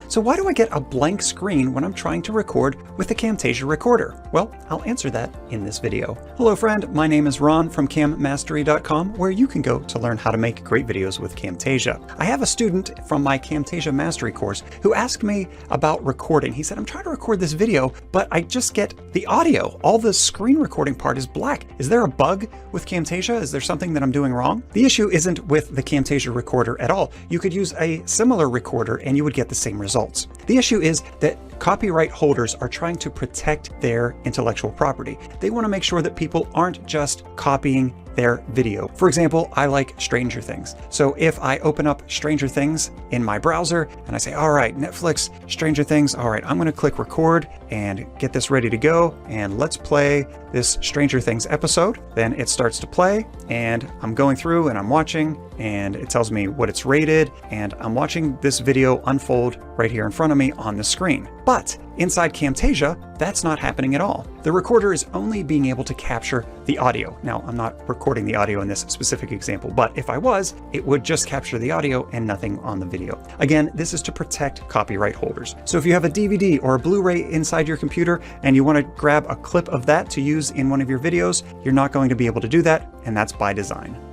So why do I get a blank screen when I'm trying to record with the Camtasia recorder? Well, I'll answer that in this video. Hello friend, my name is Ron from cammastery.com, where you can go to learn how to make great videos with Camtasia. I have a student from my Camtasia Mastery course who asked me about recording. He said, I'm trying to record this video, but I just get the audio. All the screen recording part is black. Is there a bug with Camtasia? Is there something that I'm doing wrong? The issue isn't with the Camtasia recorder at all. You could use a similar recorder and you would get the same results. The issue is that copyright holders are trying to protect their intellectual property. They want to make sure that people aren't just copying their video. For example, I like Stranger Things. So if I open up Stranger Things in my browser and I say, all right, Netflix, Stranger Things, all right, I'm going to click record and get this ready to go. And let's play this Stranger Things episode. Then it starts to play and I'm going through and I'm watching and it tells me what it's rated. And I'm watching this video unfold right here in front of me on the screen. But inside Camtasia, that's not happening at all. The recorder is only being able to capture the audio. Now, I'm not recording the audio in this specific example, but if I was, it would just capture the audio and nothing on the video. Again, this is to protect copyright holders. So if you have a DVD or a Blu-ray inside your computer and you want to grab a clip of that to use in one of your videos, you're not going to be able to do that, and that's by design.